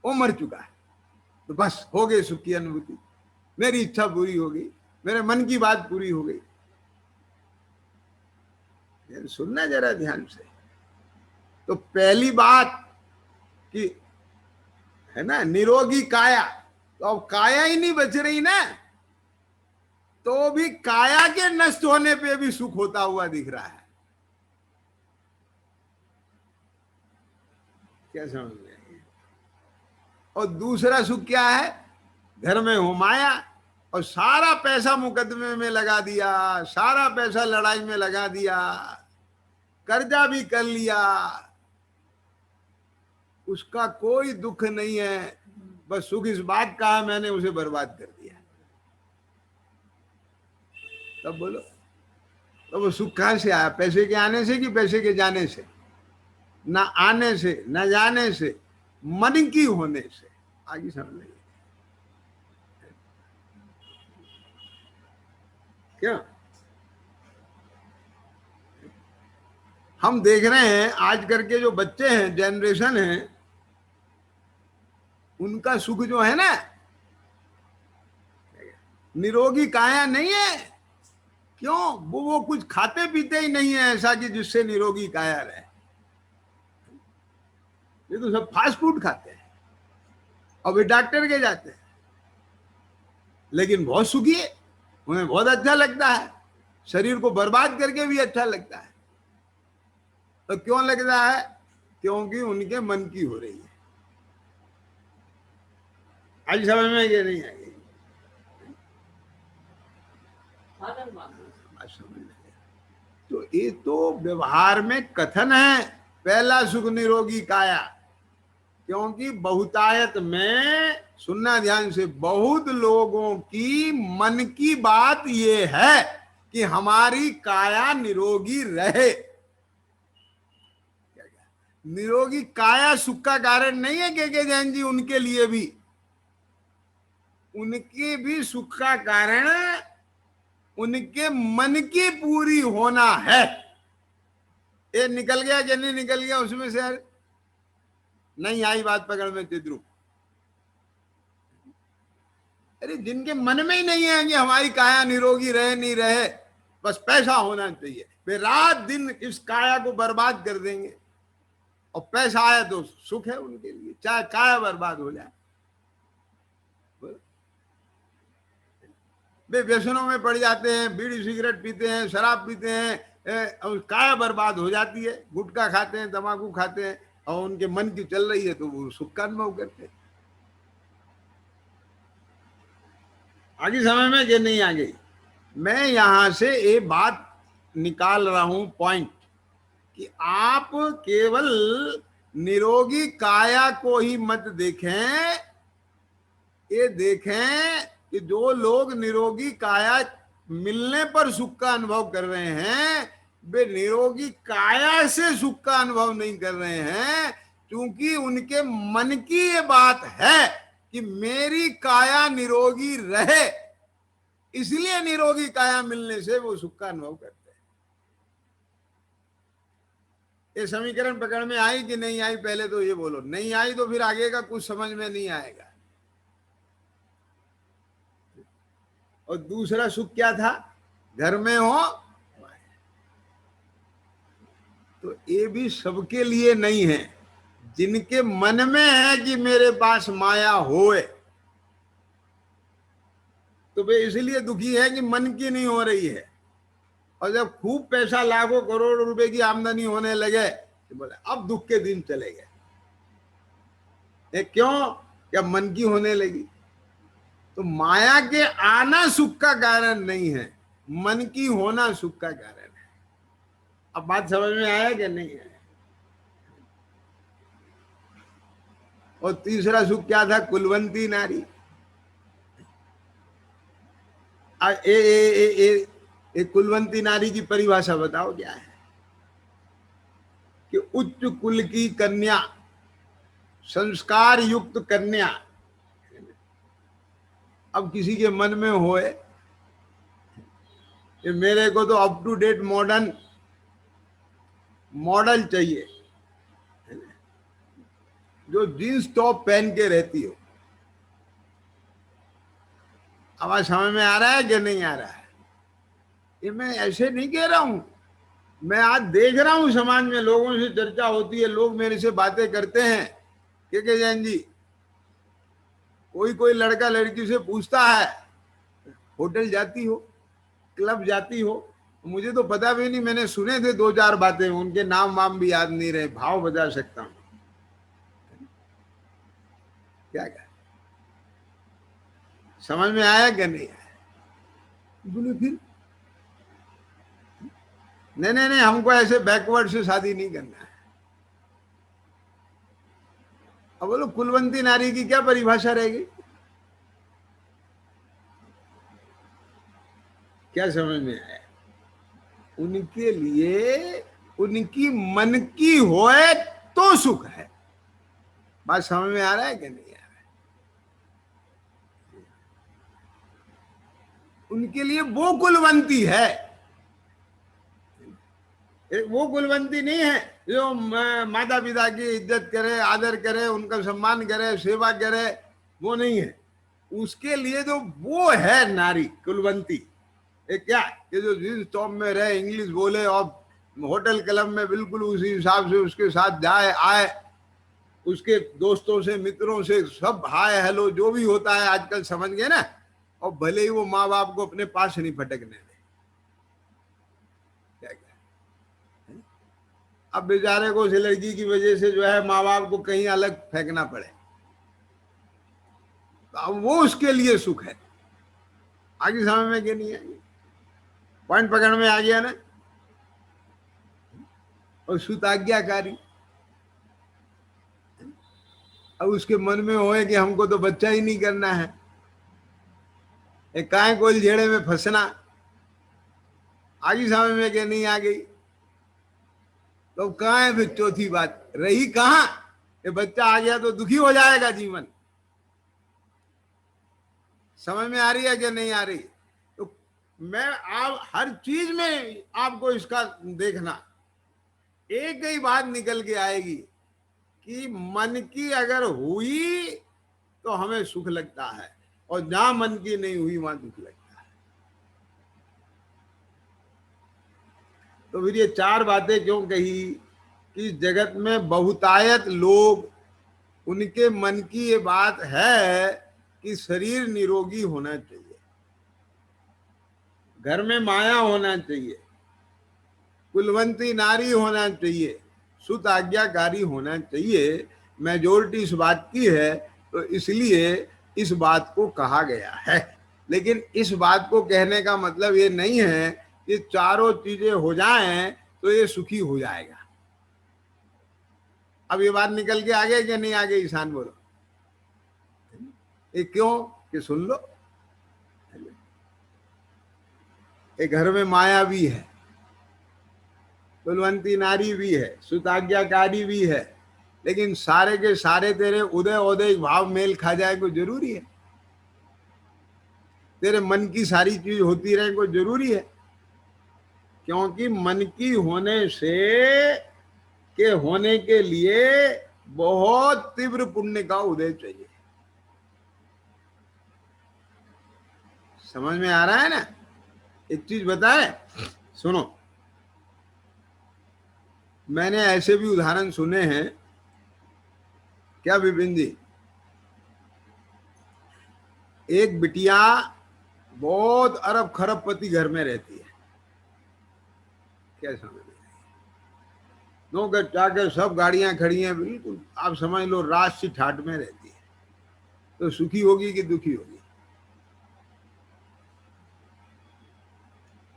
वो मर चुका है, तो बस हो गई सुख की अनुभूति, मेरी इच्छा पूरी हो गई, मेरे मन की बात पूरी हो गई। सुनना जरा ध्यान से। तो पहली बात कि है ना, निरोगी काया, तो अब काया ही नहीं बच रही ना, तो भी काया के नष्ट होने पे भी सुख होता हुआ दिख रहा है। क्या समझ में? और दूसरा सुख क्या है? घर में हो माया, और सारा पैसा मुकदमे में लगा दिया, सारा पैसा लड़ाई में लगा दिया, कर्जा भी कर लिया, उसका कोई दुख नहीं है, बस सुख इस बात का है मैंने उसे बर्बाद कर दिया। तब बोलो, तो वो सुख कहां से आया? पैसे के आने से कि पैसे के जाने से? ना आने से, ना जाने से, मन की होने से। आगे समझ लीजिए क्या? हम देख रहे हैं आज करके जो बच्चे हैं, जनरेशन है, उनका सुख जो है ना, निरोगी काया नहीं है। क्यों? वो कुछ खाते पीते ही नहीं है ऐसा कि जिससे निरोगी काया रहे। ये तो सब फास्ट फूड खाते हैं और वे डॉक्टर के जाते हैं, लेकिन बहुत सुखी है, उन्हें बहुत अच्छा लगता है, शरीर को बर्बाद करके भी अच्छा लगता है। तो क्यों लगता है? क्योंकि उनके मन की हो रही है। आज समझ में ये नहीं आएगी? तो ये तो व्यवहार में कथन है, पहला सुख निरोगी काया, क्योंकि बहुतायत में, सुनना ध्यान से, बहुत लोगों की मन की बात ये है कि हमारी काया निरोगी रहे। निरोगी काया सुख का कारण नहीं है के जैन जी, उनके लिए भी, उनके भी सुख का कारण उनके मन की पूरी होना है। ये निकल गया कि नहीं निकल गया उसमें से? नहीं आई बात पकड़ में तिद्रू? अरे जिनके मन में ही नहीं है कि हमारी काया निरोगी रहे नहीं रहे, बस पैसा होना चाहिए, वे रात दिन इस काया को बर्बाद कर देंगे, और पैसा आया तो सुख है उनके लिए, चाहे काया बर्बाद हो जाए। वे व्यसनों में पड़ जाते हैं, बीड़ी सिगरेट पीते हैं, शराब पीते हैं, और काया बर्बाद हो जाती है, गुटखा खाते हैं, तंबाकू खाते हैं, और उनके मन की चल रही है तो वो सुख का अनुभव करते हैं। आगे समय में ये नहीं आ गई? मैं यहां से ये बात निकाल रहा हूं पॉइंट, कि आप केवल निरोगी काया को ही मत देखें, ये देखें कि जो लोग निरोगी काया मिलने पर सुख का अनुभव कर रहे हैं, वे निरोगी काया से सुख का अनुभव नहीं कर रहे हैं, क्योंकि उनके मन की ये बात है कि मेरी काया निरोगी रहे, इसलिए निरोगी काया मिलने से वो सुख का अनुभव करते हैं। ये समीकरण पकड़ में आई कि नहीं आई? पहले तो ये बोलो। नहीं आई तो फिर आगे का कुछ समझ में नहीं आएगा। और दूसरा सुख क्या था? घर में हो। तो ये भी सबके लिए नहीं है। जिनके मन में है कि मेरे पास माया होए, तो वे इसलिए दुखी है कि मन की नहीं हो रही है। और जब खूब पैसा, लाखों करोड़ रुपए की आमदनी होने लगे, तो बोले अब दुख के दिन चले गए। ये क्यों? क्या मन की होने लगी। तो माया के आना सुख का कारण नहीं है, मन की होना सुख का कारण है। अब बात समझ में आया कि नहीं आया? और तीसरा सुख क्या था? कुलवंती नारी। ए, ए, ए, ए, ए, कुलवंती नारी की परिभाषा बताओ क्या है? कि उच्च कुल की कन्या, संस्कार युक्त कन्या। अब किसी के मन में होए कि मेरे को तो up to date modern model चाहिए, जो जींस टॉप पहन के रहती हो। आवाज समझ में आ रहा है कि नहीं आ रहा है? ये मैं ऐसे नहीं कह रहा हूं, मैं आज देख रहा हूं समाज में लोगों से चर्चा होती है, लोग मेरे से बातें करते हैं के जैन जी। कोई कोई लड़का लड़की से पूछता है, होटल जाती हो, क्लब जाती हो? मुझे तो पता भी नहीं, मैंने सुने थे दो चार बातें, उनके नाम वाम भी याद नहीं रहे, भाव बता सकता हूं। क्या क्या समझ में आया कि नहीं आया? बोले फिर नहीं नहीं नहीं, हमको ऐसे बैकवर्ड से शादी नहीं करना है। अब बोलो कुलवंती नारी की क्या परिभाषा रहेगी? क्या समझ में आया? उनके लिए उनकी मन की होए तो सुख है। बात समझ में आ रहा है कि नहीं आ रहा है? उनके लिए वो कुलवंती है। वो कुलवंती नहीं है जो माता पिता की इज्जत करे, आदर करे, उनका सम्मान करे, सेवा करे, वो नहीं है। उसके लिए जो वो है नारी कुलवंती, ये क्या? ये जो जींस टॉप में रहे, इंग्लिश बोले और होटल क्लब में बिल्कुल उसी हिसाब से उसके साथ जाए आए, उसके दोस्तों से, मित्रों से सब हाय हेलो जो भी होता है आजकल, समझ गए ना? और भले ही वो माँ बाप को अपने पास नहीं फटकने दे। क्या क्या अब बेचारे को उस लड़की की वजह से जो है माँ बाप को कहीं अलग फेंकना पड़े, तो अब वो उसके लिए सुख है। आगे समझ में क्या नहीं आएगी? पॉइंट पकड़ में आ गया ना? और सुत आज्ञाकारी। अब उसके मन में होए कि हमको तो बच्चा ही नहीं करना है, एक काय कोई झेड़े में फंसना। आगे समझ में क्या नहीं आ गई? तो कहाँ है फिर चौथी बात रही? कहाँ? ये बच्चा आ गया तो दुखी हो जाएगा जीवन। समझ में आ रही है क्या नहीं आ रही? तो मैं आप हर चीज में आपको इसका देखना, एक ही बात निकल के आएगी कि मन की अगर हुई तो हमें सुख लगता है, और जहां मन की नहीं हुई वहां दुख लगता है। तो फिर ये चार बातें क्यों कही? कि जगत में बहुतायत लोग, उनके मन की ये बात है कि शरीर निरोगी होना चाहिए, घर में माया होना चाहिए, कुलवंती नारी होना चाहिए, सुत आज्ञाकारी होना चाहिए। मेजोरिटी इस बात की है, तो इसलिए इस बात को कहा गया है। लेकिन इस बात को कहने का मतलब ये नहीं है कि चारों चीजें हो जाएं तो ये सुखी हो जाएगा। अब ये बात निकल के आगे कि नहीं आगे? ईशान बोलो। ये क्यों? कि सुन लो, एक घर में माया भी है, कुलवंती नारी भी है, सुताज्ञाकारी भी है, लेकिन सारे के सारे तेरे उदय उदय भाव मेल खा जाए कोई जरूरी है? तेरे मन की सारी चीज होती रहे कोई जरूरी है? क्योंकि मन की होने से के होने के लिए बहुत तीव्र पुण्य का उदय चाहिए। समझ में आ रहा है ना? एक चीज बताए, सुनो, मैंने ऐसे भी उदाहरण सुने हैं। क्या विपिन जी? एक बिटिया बहुत अरब खरबपति घर में रहती है, क्या समझ में? नौकर चाकर सब गाड़ियां खड़ी हैं, बिल्कुल आप समझ लो राज सी ठाट में रहती है। तो सुखी होगी कि दुखी होगी?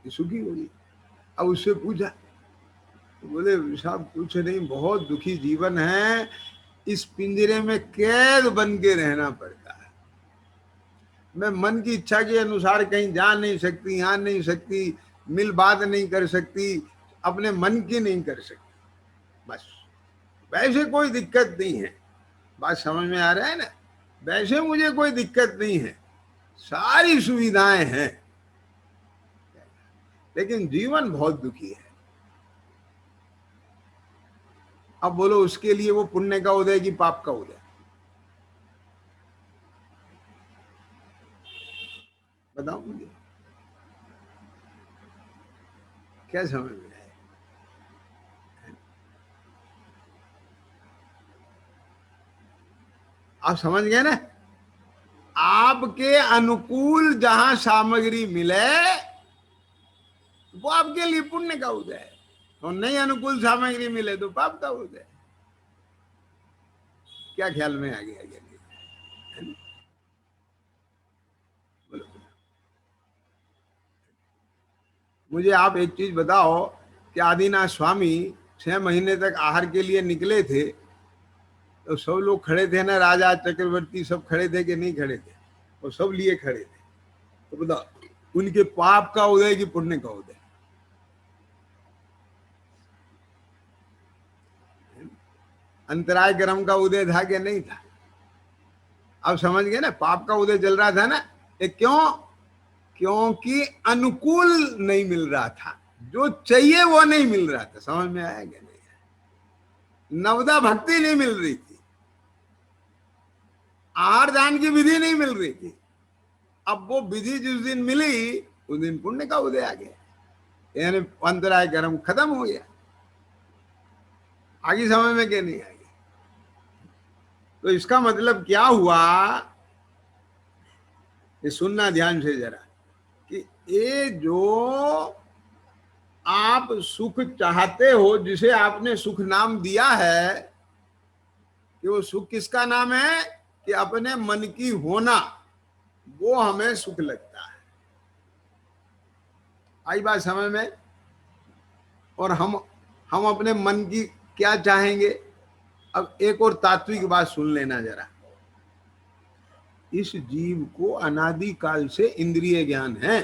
सुखी होगी। अब उससे पूछा, तो बोले साहब कुछ नहीं, बहुत दुखी जीवन है, इस पिंजरे में कैद बन के रहना पड़ता है। मैं मन की इच्छा के अनुसार कहीं जा नहीं सकती, आ नहीं सकती, मिल बात नहीं कर सकती, अपने मन की नहीं कर सकती, बस। वैसे कोई दिक्कत नहीं है, बात समझ में आ रहा है ना? वैसे मुझे कोई दिक्कत नहीं है, सारी सुविधाएं हैं, लेकिन जीवन बहुत दुखी है। अब बोलो उसके लिए वो पुण्य का उदय कि पाप का उदय? बताओ मुझे, क्या समझ में आए? आप समझ गए ना? आपके अनुकूल जहां सामग्री मिले वो आपके लिए पुण्य का उदय है, और नहीं अनुकूल सामग्री मिले तो पाप का उदय है। क्या ख्याल में आ गया? बोलो। मुझे आप एक चीज बताओ कि आदिनाथ स्वामी 6 महीने तक आहार के लिए निकले थे, तो सब लोग खड़े थे ना, राजा चक्रवर्ती सब खड़े थे कि नहीं खड़े थे? और सब लिए खड़े थे। तो बताओ उनके पाप का उदय कि पुण्य का उदय? अंतराय क्रम का उदय था कि नहीं था? अब समझ गए ना? पाप का उदय चल रहा था ना। ये क्यों? क्योंकि अनुकूल नहीं मिल रहा था, जो चाहिए वो नहीं मिल रहा था। समझ में आया कि नहीं? नवदा भक्ति नहीं मिल रही थी, आहार दान की विधि नहीं मिल रही थी। अब वो विधि जिस दिन मिली उस दिन पुण्य का उदय आ गया, यानी अंतराय कर्म खत्म हो गया। आगे समझ में क्या नहीं आएगी? तो इसका मतलब क्या हुआ, ये सुनना ध्यान से जरा, कि ये जो आप सुख चाहते हो, जिसे आपने सुख नाम दिया है, कि वो सुख किसका नाम है? कि अपने मन की होना, वो हमें सुख लगता है। आई बात समझ में? और हम अपने मन की क्या चाहेंगे? अब एक और तात्विक बात सुन लेना जरा। इस जीव को अनादि काल से इंद्रिय ज्ञान है।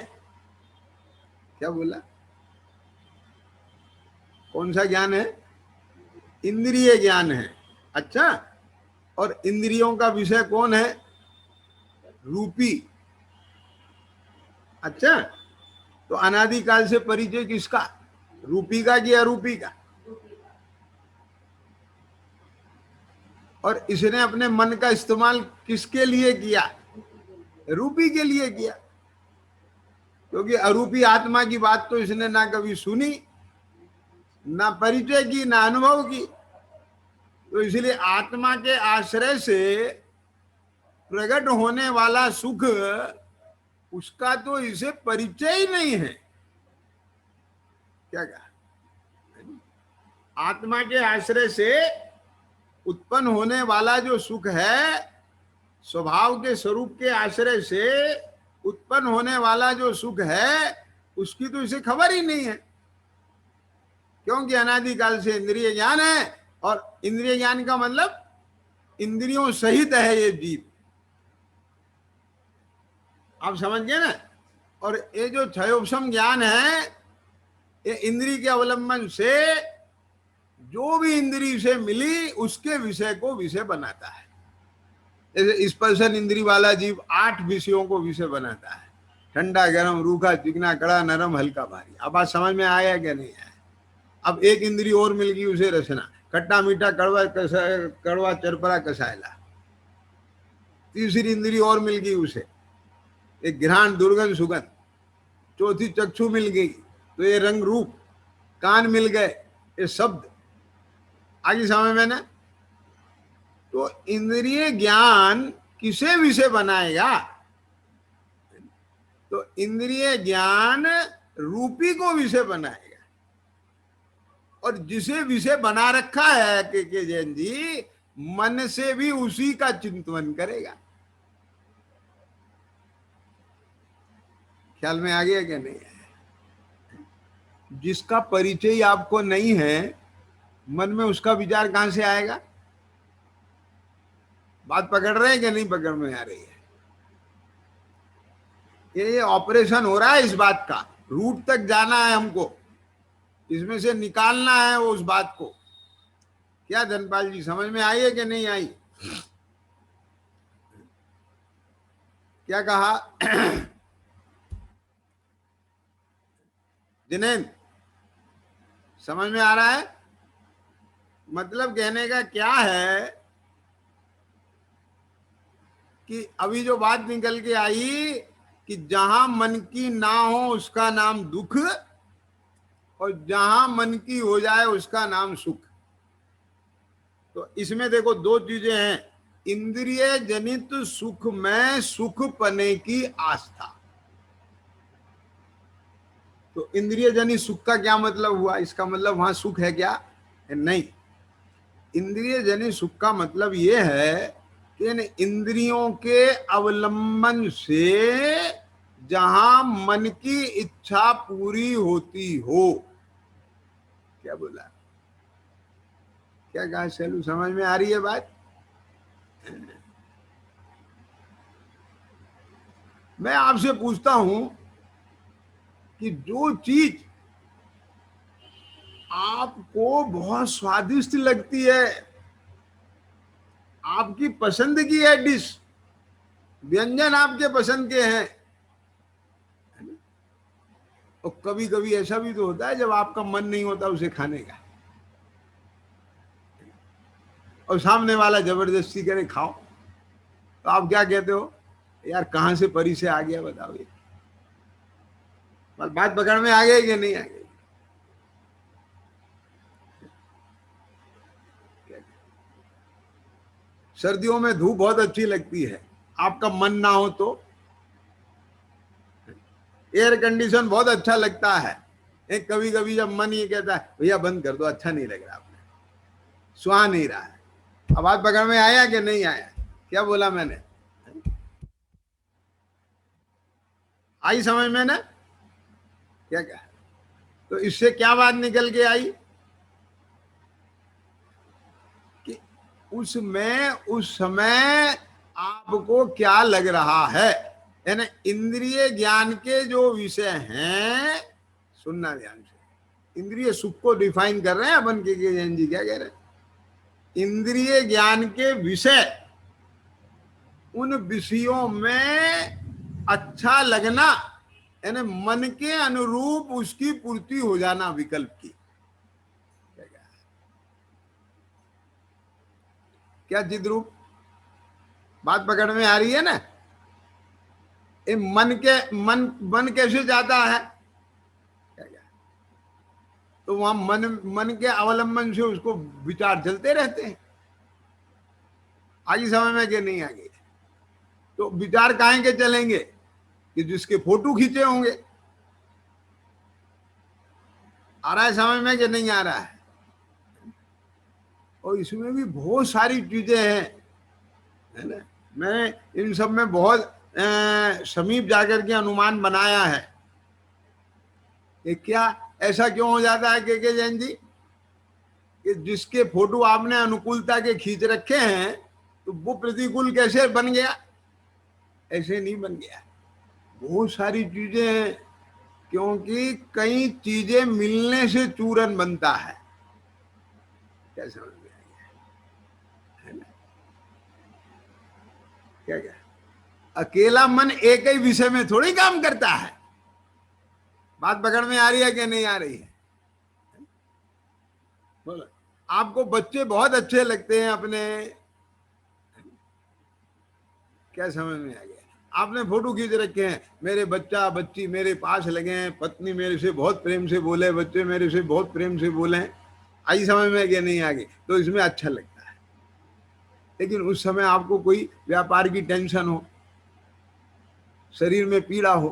क्या बोला? कौन सा ज्ञान है? इंद्रिय ज्ञान है। अच्छा, और इंद्रियों का विषय कौन है? रूपी। अच्छा, तो अनादि काल से परिचय किसका? रूपी का कि अरूपी का? और इसने अपने मन का इस्तेमाल किसके लिए किया? रूपी के लिए किया, क्योंकि अरूपी आत्मा की बात तो इसने ना कभी सुनी, ना परिचय की, ना अनुभव की। तो इसलिए आत्मा के आश्रय से प्रकट होने वाला सुख, उसका तो इसे परिचय ही नहीं है। क्या कहा? आत्मा के आश्रय से उत्पन्न होने वाला जो सुख है, स्वभाव के स्वरूप के आश्रय से उत्पन्न होने वाला जो सुख है, उसकी तो इसे खबर ही नहीं है, क्योंकि अनादिकाल से इंद्रिय ज्ञान है। और इंद्रिय ज्ञान का मतलब इंद्रियों सहित है ये जीव। आप समझ गए ना? और ये जो क्षयोपशम ज्ञान है, ये इंद्रिय के अवलंबन से जो भी इंद्रिय से मिली उसके विषय को विषय बनाता है। जैसे स्पर्शन इंद्रिय वाला जीव 8 विषयों को विषय बनाता है, ठंडा गरम रूखा चिकना कड़ा नरम हल्का भारी। अब बात समझ में आया क्या नहीं आया? अब एक इंद्रिय और मिल गई उसे रसना, खट्टा मीठा कड़वा कड़वा चरपरा कसायला। तीसरी इंद्रिय और मिल गई उसे, एक घ्राण दुर्गंध सुगंध, चौथी चक्षु मिल गई तो ये रंग रूप, कान मिल गए ये शब्द। आगे समझ में ना। तो इंद्रिय ज्ञान किसे विषय बनाएगा? तो इंद्रिय ज्ञान रूपी को विषय बनाएगा, और जिसे विषय बना रखा है के जैन जी, मन से भी उसी का चिंतन करेगा। ख्याल में आ गया क्या नहीं है? जिसका परिचय आपको नहीं है, मन में उसका विचार कहां से आएगा? बात पकड़ रहे हैं कि नहीं पकड़ में आ रही है? ये ऑपरेशन हो रहा है इस बात का, रूट तक जाना है हमको, इसमें से निकालना है वो उस बात को। क्या धनपाल जी समझ में आई है कि नहीं आई? क्या कहा? जिनेन समझ में आ रहा है? मतलब कहने का क्या है कि अभी जो बात निकल के आई कि जहां मन की ना हो उसका नाम दुख, और जहां मन की हो जाए उसका नाम सुख। तो इसमें देखो दो चीजें हैं, इंद्रिय जनित सुख में सुख पने की आस्था। तो इंद्रिय जनित सुख का क्या मतलब हुआ? इसका मतलब वहां सुख है क्या? नहीं। इंद्रिय जनित सुख का मतलब यह है कि इन इंद्रियों के अवलंबन से जहां मन की इच्छा पूरी होती हो। क्या बोला? क्या कहा शैलू? समझ में आ रही है बात? मैं आपसे पूछता हूं कि जो चीज आपको बहुत स्वादिष्ट लगती है, आपकी पसंद की है डिश, व्यंजन आपके पसंद के हैं, और कभी कभी ऐसा भी तो होता है जब आपका मन नहीं होता उसे खाने का, और सामने वाला जबरदस्ती करे खाओ, तो आप क्या कहते हो? यार कहां से परी से आ गया बताओ ये। बात पकड़ में आ गई कि नहीं आ गई? सर्दियों में धूप बहुत अच्छी लगती है, आपका मन ना हो तो। एयर कंडीशन बहुत अच्छा लगता है, एक कभी कभी जब मन ये कहता है भैया बंद कर दो, अच्छा नहीं लग रहा, आपने सुहा नहीं रहा है। अब बात पकड़ में आया कि नहीं आया? क्या बोला मैंने? आई समझ में ना? क्या कहा? तो इससे क्या बात निकल के आई कि उसमें उस समय आपको क्या लग रहा है, यानी इंद्रिय ज्ञान के जो विषय हैं, सुनना ध्यान से। इंद्रिय सुख को डिफाइन कर रहे हैं अपन के जैन जी। क्या कह रहे हैं? इंद्रिय ज्ञान के विषय, उन विषयों में अच्छा लगना, यानी मन के अनुरूप उसकी पूर्ति हो जाना विकल्प की। क्या चिद्रूप? बात पकड़ में आ रही है ना? ये मन कैसे जाता है? तो वहां मन के अवलंबन से उसको विचार चलते रहते हैं। आगे समय में कि नहीं आगे? तो विचार काहे के चलेंगे कि जिसके फोटो खींचे होंगे। आ रहा है समझ में कि नहीं आ रहा है? और इसमें भी बहुत सारी चीजें हैं, है ना। मैंने इन सब में बहुत समीप जाकर के अनुमान बनाया है कि क्या ऐसा क्यों हो जाता है के जैन जी कि जिसके फोटो आपने अनुकूलता के खींच रखे हैं तो वो प्रतिकूल कैसे बन गया? ऐसे नहीं बन गया। बहुत सारी चीजें हैं, क्योंकि कई चीजें मिलने से चूरन बनता है। क्या समझ में आ गया? है ना? क्या क्या? अकेला मन एक ही विषय में थोड़ी काम करता है। बात पकड़ में आ रही है कि नहीं आ रही है? बोलो। आपको बच्चे बहुत अच्छे लगते हैं अपने। क्या समझ में आ गया? आपने फोटो खींच रखे हैं, मेरे बच्चा बच्ची मेरे पास लगे हैं, पत्नी मेरे से बहुत प्रेम से बोले, बच्चे मेरे से बहुत प्रेम से बोले, आई समझ में कि नहीं आ गई, तो इसमें अच्छा लगता है। लेकिन उस समय आपको कोई व्यापार की टेंशन हो, शरीर में पीड़ा हो,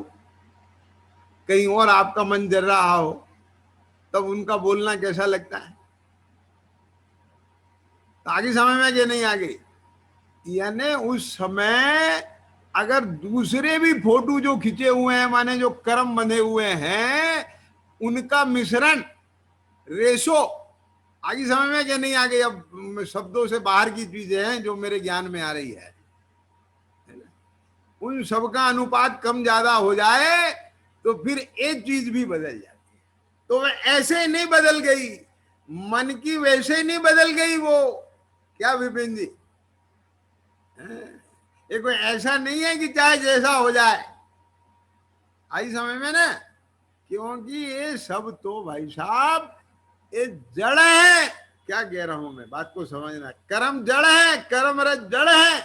कहीं और आपका मन जल रहा हो, तब उनका बोलना कैसा लगता है? तो आगे समय में कि नहीं आ गई? यानी उस समय अगर दूसरे भी फोटो जो खींचे हुए हैं, माने जो कर्म बंधे हुए हैं, उनका मिश्रण रेशो आगे समय में कि नहीं आ गई? अब शब्दों से बाहर की चीजें हैं जो मेरे ज्ञान में आ रही है, उन सबका अनुपात कम ज्यादा हो जाए तो फिर एक चीज भी बदल जाती है। तो वह ऐसे नहीं बदल गई, मन की वैसे ही नहीं बदल गई वो। क्या विपिन जी? ये कोई ऐसा नहीं है कि चाहे जैसा हो जाए, आई समझ में ना? क्योंकि ये सब तो भाई साहब ये जड़ है। क्या कह रहा हूं मैं, बात को समझना। कर्म जड़ है, कर्म रज जड़ है।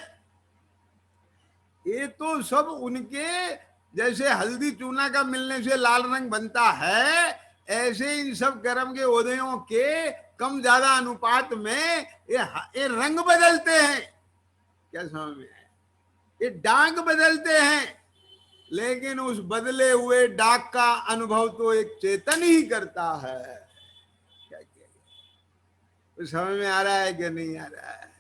ये तो सब उनके जैसे हल्दी चूना का मिलने से लाल रंग बनता है, ऐसे इन सब कर्म के उदयों के कम ज्यादा अनुपात में ये रंग बदलते हैं। क्या समझ में आया? ये डाक बदलते हैं, लेकिन उस बदले हुए डाक का अनुभव तो एक चेतन ही करता है। क्या किया? समझ में आ रहा है कि नहीं आ रहा है?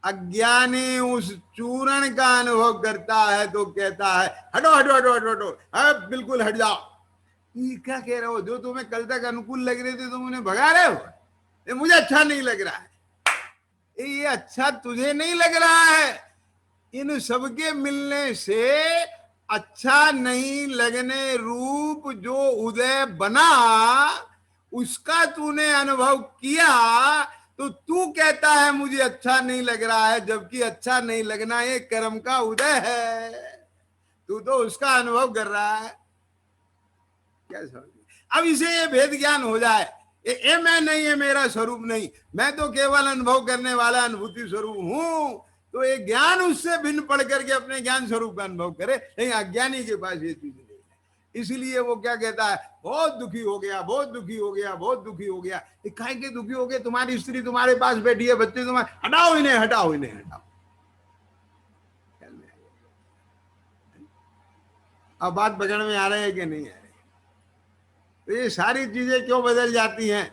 अज्ञानी उस चूर्ण का अनुभव करता है तो कहता है हटो हटो हटो हटो हटो, अब बिल्कुल हट जाओ। ये क्या कह रहे हो? जो तुम्हें कल तक अनुकूल लग रहे थे तुम उन्हें भगा रहे हो। ये मुझे अच्छा नहीं लग रहा है। ये अच्छा तुझे नहीं लग रहा है, इन सबके मिलने से अच्छा नहीं लगने रूप जो उदय बना, उसका तूने अनुभव किया, तो तू कहता है मुझे अच्छा नहीं लग रहा है, जबकि अच्छा नहीं लगना ये कर्म का उदय है। तू तो उसका अनुभव कर रहा है। क्या समझ? अब इसे ये भेद ज्ञान हो जाए, ये मैं नहीं, ये मेरा स्वरूप नहीं, मैं तो केवल अनुभव करने वाला अनुभूति स्वरूप हूं, तो ये ज्ञान उससे भिन्न पढ़ करके अपने ज्ञान स्वरूप का अनुभव करे। लेकिन अज्ञानी के पास ये चीज नहीं है। इसलिए वो क्या कहता है, बहुत दुखी हो गया, बहुत दुखी हो गया, बहुत दुखी हो गया। काहे के दुखी हो गए? तुम्हारी स्त्री तुम्हारे पास बैठी है, बच्चे तुम्हारे, हटाओ इन्हें, हटाओ इन्हें, हटाओ। अब बात पकड़ में आ रही है कि नहीं आ रही? तो ये सारी चीजें क्यों बदल जाती हैं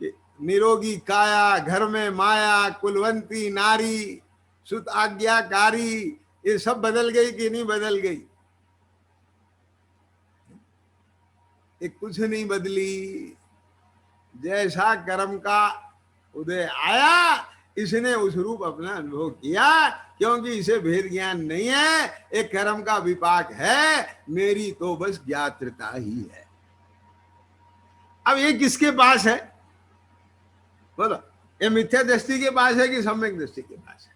कि निरोगी काया, घर में माया, कुलवंती नारी, सुत आज्ञाकारी, ये सब बदल गई कि नहीं बदल गई? ये कुछ नहीं बदली। जैसा कर्म का उदय आया, इसने उस रूप अपना अनुभव किया, क्योंकि इसे भेद ज्ञान नहीं है, एक कर्म का विपाक है, मेरी तो बस ज्ञात्रता ही है। अब ये किसके पास है बोलो? ये मिथ्या दृष्टि के पास है कि सम्यक दृष्टि के पास है?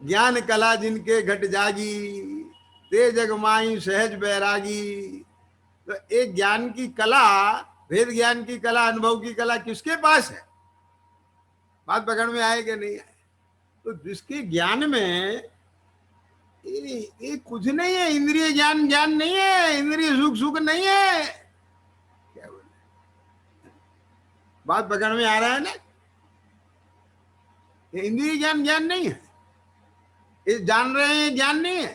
ज्ञान कला जिनके घट जागी, ते जगमाई सहज बैरागी। तो एक ज्ञान की कला, भेद ज्ञान की कला, अनुभव की कला किसके पास है? बात पकड़ में आए कि नहीं आए? तो जिसके ज्ञान में ये कुछ नहीं है, इंद्रिय ज्ञान ज्ञान नहीं है, इंद्रिय सुख सुख नहीं है। क्या बोले? बात पकड़ में आ रहा है ना? ये इंद्रिय ज्ञान ज्ञान नहीं है, ये जान रहे हैं ज्ञान नहीं है।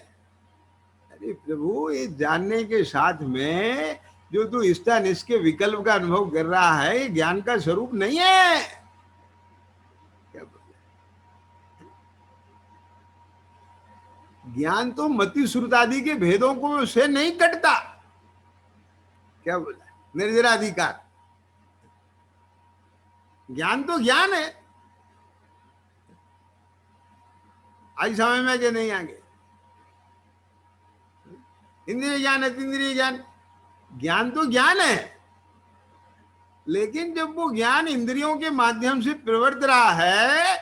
अरे प्रभु, ये जानने के साथ में जो तू इष्टा निष्ठ विकल्प का अनुभव कर रहा है, ये ज्ञान का स्वरूप नहीं है। क्या बोले? ज्ञान तो मति श्रुत आदि के भेदों को से नहीं कटता। क्या बोला? निर्जराधिकार। ज्ञान तो ज्ञान है। आज समझ में कि नहीं आगे? इंद्रिय ज्ञान, अतीन्द्रिय ज्ञान, ज्ञान तो ज्ञान है, लेकिन जब वो ज्ञान इंद्रियों के माध्यम से प्रवर्त रहा है,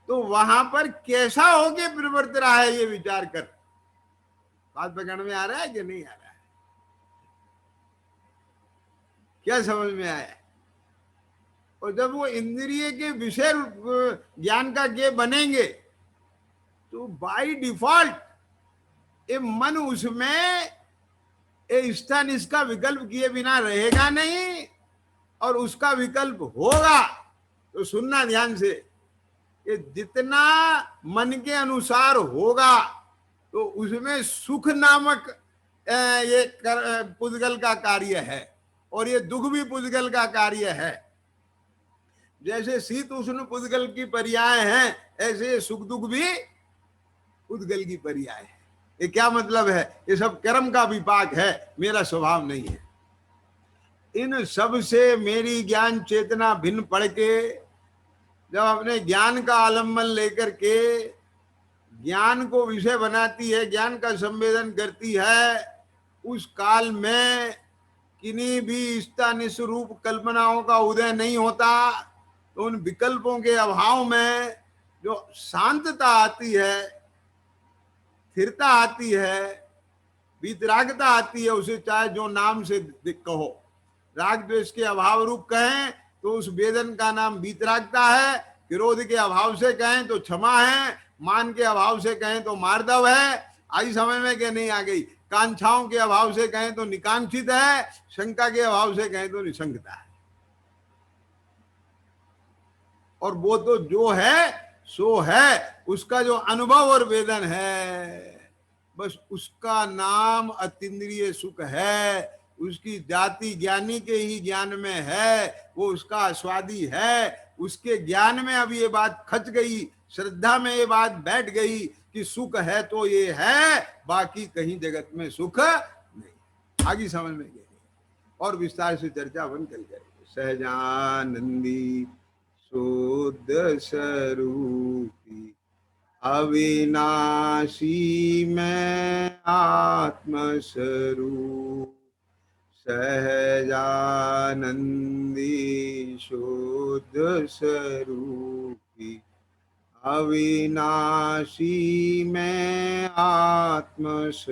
तो वहां पर कैसा होके प्रवर्त रहा है ये विचार कर। बात पकड़ में आ रहा है कि नहीं आ रहा है? क्या समझ में आया? और जब वो इंद्रिय के विषय ज्ञान का के बनेंगे, तो बाय डिफॉल्ट ये मन उसमें स्थान इसका विकल्प किए बिना रहेगा नहीं, और उसका विकल्प होगा। तो सुनना ध्यान से, कि जितना मन के अनुसार होगा तो उसमें सुख नामक ये पुद्गल का कार्य है, और ये दुख भी पुद्गल का कार्य है। जैसे शीत उष्ण पुद्गल की पर्याय हैं, ऐसे सुख दुख भी पुद्गल की पर्याय है। ये क्या मतलब है? ये सब कर्म का विपाक है, मेरा स्वभाव नहीं है। इन सब से मेरी ज्ञान चेतना भिन्न पड़ के जब अपने ज्ञान का आलम्बन लेकर के ज्ञान को विषय बनाती है, ज्ञान का संवेदन करती है, उस काल में किन्हीं भी इष्टानिष्ट कल्पनाओं का उदय नहीं होता। तो उन विकल्पों के अभाव में जो शांतता आती है, स्थिरता आती है, वितरागता आती है, उसे चाहे जो नाम से कहो, राग द्वेष के अभाव रूप कहें तो उस वेदन का नाम वितरागता है, क्रोध के अभाव से कहें तो क्षमा है, मान के अभाव से कहें तो मार्दव है। आई समझ में कि नहीं आ गई? कांक्षाओं के अभाव से कहें तो निकांक्षित है, शंका के अभाव से कहें तो निशंकता है। और वो तो जो है सो है, उसका जो अनुभव और वेदन है, बस उसका नाम अतीन्द्रिय सुख है। उसकी जाति ज्ञानी के ही ज्ञान में है, वो उसका आस्वादी है। उसके ज्ञान में अब ये बात खच गई, श्रद्धा में ये बात बैठ गई कि सुख है तो ये है, बाकी कहीं जगत में सुख नहीं। आगे समझ में गए और विस्तार से चर्चा अपन कल करेंगे। सहजानंदी शुद्ध स्वरूपी अविनाशी मैं आत्मस्वरूप, सहजानंदी शुद्ध स्वरूपी अविनाशी मैं आत्मस्वरूप।